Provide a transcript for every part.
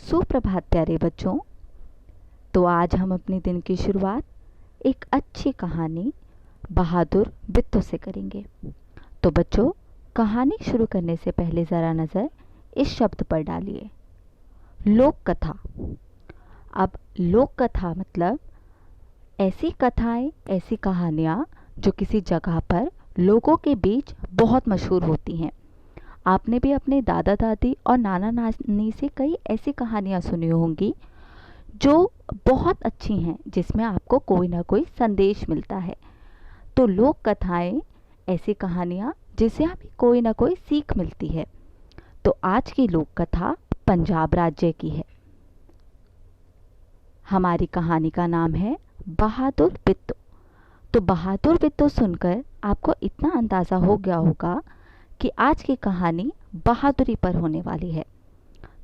सुप्रभात प्यारे बच्चों। तो आज हम अपने दिन की शुरुआत एक अच्छी कहानी बहादुर बिट्टू से करेंगे। तो बच्चों, कहानी शुरू करने से पहले ज़रा नज़र इस शब्द पर डालिए, लोक कथा। अब लोक कथा मतलब ऐसी कथाएं, ऐसी कहानियाँ जो किसी जगह पर लोगों के बीच बहुत मशहूर होती हैं। आपने भी अपने दादा दादी और नाना नानी से कई ऐसी कहानियाँ सुनी होंगी जो बहुत अच्छी हैं, जिसमें आपको कोई ना कोई संदेश मिलता है। तो लोक कथाएं ऐसी कहानियाँ जिससे हमें कोई ना कोई सीख मिलती है। तो आज की लोक कथा पंजाब राज्य की है। हमारी कहानी का नाम है बहादुर बिट्टू। तो बहादुर बिट्टू सुनकर आपको इतना अंदाज़ा हो गया होगा कि आज की कहानी बहादुरी पर होने वाली है।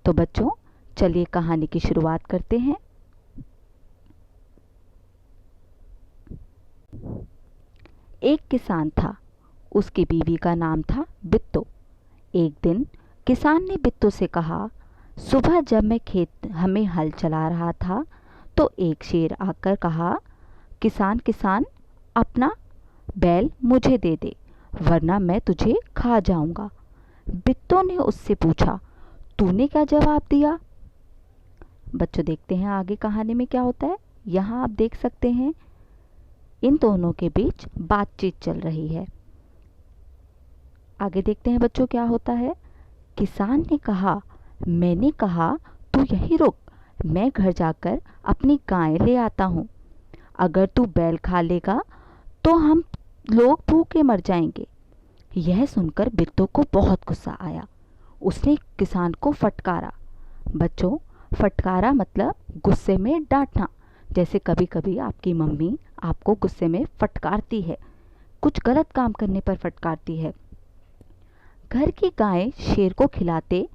तो बच्चों, चलिए कहानी की शुरुआत करते हैं। एक किसान था, उसकी बीवी का नाम था बिट्टू। एक दिन किसान ने बिट्टू से कहा, सुबह जब मैं खेत हमें हल चला रहा था तो एक शेर आकर कहा, किसान किसान अपना बैल मुझे दे दे, वरना मैं तुझे खा जाऊंगा। बिट्टू ने उससे पूछा, तूने क्या जवाब दिया? बच्चों, देखते हैं आगे कहानी में क्या होता है। यहाँ आप देख सकते हैं इन दोनों के बीच बातचीत चल रही है। आगे देखते हैं बच्चों क्या होता है। किसान ने कहा, मैंने कहा तू यहीं रुक, मैं घर जाकर अपनी गाय ले आता हूँ। अगर तू बैल खा लेगा तो हम लोग भूखे मर जाएंगे। यह सुनकर बिट्टू को बहुत गुस्सा आया। उसने किसान को फटकारा। बच्चों, फटकारा मतलब गुस्से में डांटना। जैसे कभी कभी आपकी मम्मी आपको गुस्से में फटकारती है, कुछ गलत काम करने पर फटकारती है। घर की गाय शेर को खिलाते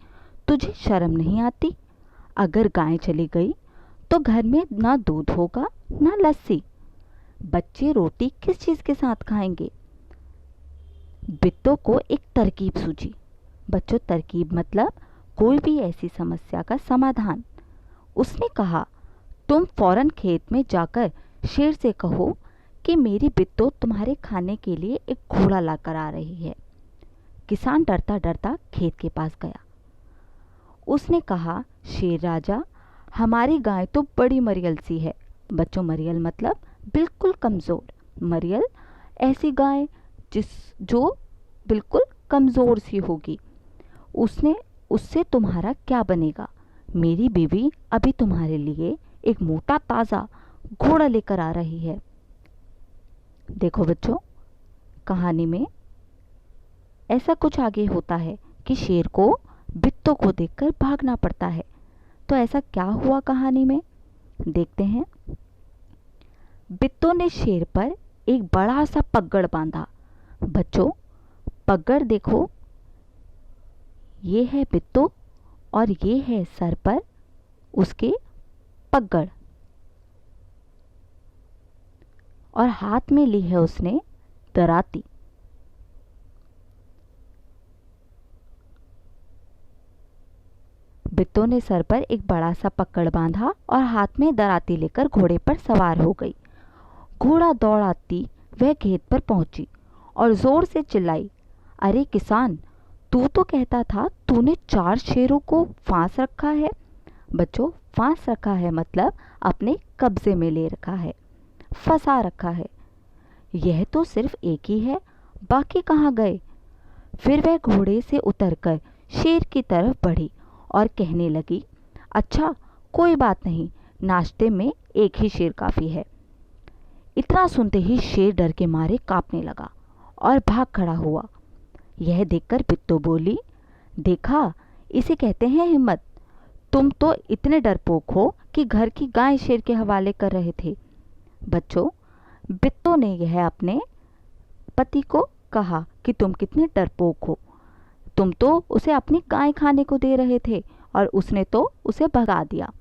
तुझे शर्म नहीं आती? अगर गाय चली गई तो घर में ना दूध होगा ना लस्सी। बच्चे रोटी किस चीज़ के साथ खाएंगे? बिट्टू को एक तरकीब सूझी। बच्चों, तरकीब मतलब कोई भी ऐसी समस्या का समाधान। उसने कहा, तुम फौरन खेत में जाकर शेर से कहो कि मेरी बिट्टू तुम्हारे खाने के लिए एक घोड़ा लाकर आ रही है। किसान डरता डरता खेत के पास गया। उसने कहा, शेर राजा, हमारी गाय तो बड़ी मरियल सी है। बच्चों, मरियल मतलब बिल्कुल कमज़ोर। मरियल ऐसी गाय जो बिल्कुल कमज़ोर सी होगी। उससे तुम्हारा क्या बनेगा? मेरी बीवी अभी तुम्हारे लिए एक मोटा ताज़ा घोड़ा लेकर आ रही है। देखो बच्चों, कहानी में ऐसा कुछ आगे होता है कि शेर को बिट्टू को देखकर भागना पड़ता है। तो ऐसा क्या हुआ कहानी में, देखते हैं। बिट्टू ने शेर पर एक बड़ा सा पगड़ बांधा। बच्चों, पगड़ देखो, ये है बिट्टू और ये है सर पर उसके पगड़, और हाथ में ली है उसने दराती। बिट्टू ने सर पर एक बड़ा सा पकड़ बांधा और हाथ में दराती लेकर घोड़े पर सवार हो गई। घोड़ा दौड़ाती वह खेत पर पहुंची और जोर से चिल्लाई, अरे किसान, तू तो कहता था तूने 4 शेरों को फांस रखा है। बच्चों, फांस रखा है मतलब अपने कब्जे में ले रखा है, फंसा रखा है। यह तो सिर्फ एक ही है, बाकी कहाँ गए? फिर वह घोड़े से उतरकर शेर की तरफ बढ़ी और कहने लगी, अच्छा कोई बात नहीं, नाश्ते में एक ही शेर काफ़ी है। इतना सुनते ही शेर डर के मारे कांपने लगा और भाग खड़ा हुआ। यह देखकर बिट्टू बोली, देखा, इसे कहते हैं हिम्मत। तुम तो इतने डरपोक हो कि घर की गाय शेर के हवाले कर रहे थे। बच्चों, बिट्टू ने यह अपने पति को कहा कि तुम कितने डरपोक हो, तुम तो उसे अपनी गाय खाने को दे रहे थे और उसने तो उसे भगा दिया।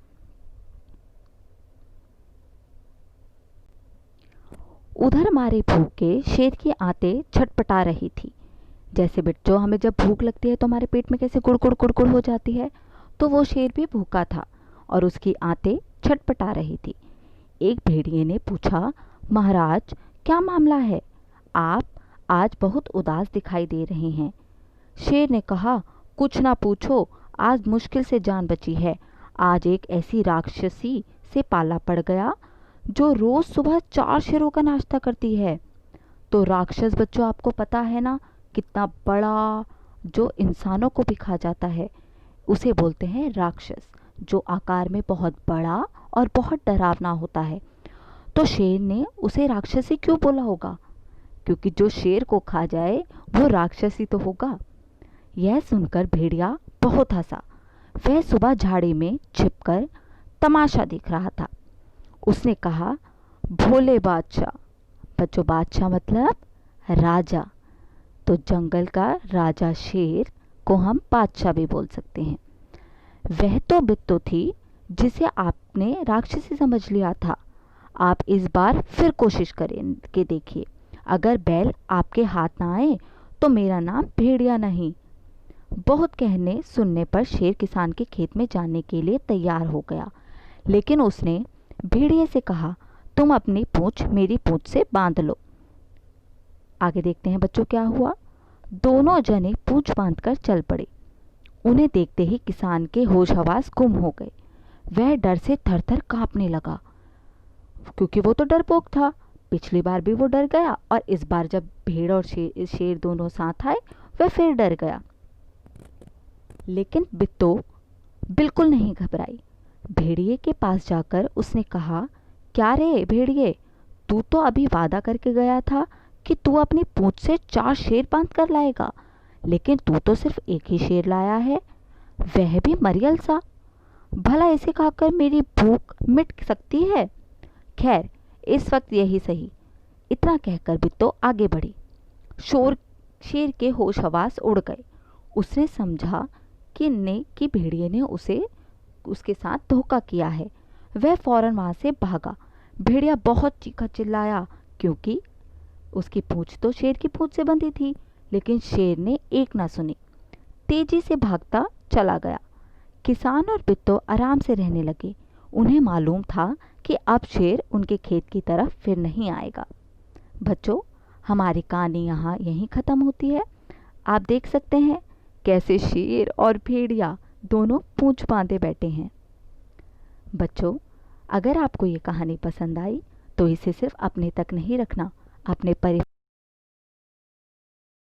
उधर मारे भूख के शेर की आंतें छटपटा रही थी। जैसे बच्चों हमें जब भूख लगती है तो हमारे पेट में कैसे गुड़गुड़ गुड़गुड़ हो जाती है, तो वो शेर भी भूखा था और उसकी आंतें छटपटा रही थी। एक भेड़िए ने पूछा, महाराज क्या मामला है, आप आज बहुत उदास दिखाई दे रहे हैं। शेर ने कहा, कुछ ना पूछो, आज मुश्किल से जान बची है। आज एक ऐसी राक्षसी से पाला पड़ गया जो रोज सुबह 4 शेरों का नाश्ता करती है। तो राक्षस बच्चों आपको पता है ना, कितना बड़ा, जो इंसानों को भी खा जाता है, उसे बोलते हैं राक्षस, जो आकार में बहुत बड़ा और बहुत डरावना होता है। तो शेर ने उसे राक्षसी क्यों बोला होगा, क्योंकि जो शेर को खा जाए वो राक्षसी तो होगा। यह सुनकर भेड़िया बहुत हंसा। वह सुबह झाड़ी में छिपकर तमाशा देख रहा था। उसने कहा, भोले बादशाह, बच्चों बादशाह मतलब राजा, तो जंगल का राजा शेर को हम बादशाह भी बोल सकते हैं। वह तो बित्तो थी जिसे आपने राक्षसी समझ लिया था। आप इस बार फिर कोशिश करें के देखिए, अगर बैल आपके हाथ ना आए तो मेरा नाम भेड़िया नहीं। बहुत कहने सुनने पर शेर किसान के खेत में जाने के लिए तैयार हो गया, लेकिन उसने भेड़िए से कहा, तुम अपनी पूंछ मेरी पूंछ से बांध लो। आगे देखते हैं बच्चों क्या हुआ। दोनों जने पूंछ बांधकर चल पड़े। उन्हें देखते ही किसान के होश हवास गुम हो गए। वह डर से थर थर कांपने लगा, क्योंकि वो तो डरपोक था। पिछली बार भी वो डर गया और इस बार जब भेड़ और शेर दोनों साथ आए वह फिर डर गया। लेकिन बित्तो बिल्कुल नहीं घबराई। भेड़िए के पास जाकर उसने कहा, क्या रे भेड़िए, तू तो अभी वादा करके गया था कि तू अपनी पूंछ से 4 शेर बांध कर लाएगा, लेकिन तू तो सिर्फ एक ही शेर लाया है, वह भी मरियल सा। भला इसे खाकर मेरी भूख मिट सकती है? खैर, इस वक्त यही सही। इतना कहकर बित्तो आगे बढ़ी। शेर के होश हवास उड़ गए। उसने समझा कि भेड़िए ने उसके साथ धोखा किया है। वह फौरन वहां से भागा। भेड़िया बहुत चीखा चिल्लाया, क्योंकि उसकी पूंछ तो शेर की पूंछ से बंधी थी, लेकिन शेर ने एक ना सुनी, तेजी से भागता चला गया। किसान और बित्तो आराम से रहने लगे। उन्हें मालूम था कि अब शेर उनके खेत की तरफ फिर नहीं आएगा। बच्चों, हमारी कहानी यहाँ यहीं ख़त्म होती है। आप देख सकते हैं कैसे शेर और भेड़िया दोनों पूंछ बांधे बैठे हैं। बच्चों, अगर आपको ये कहानी पसंद आई तो इसे सिर्फ अपने तक नहीं रखना, अपने परिवार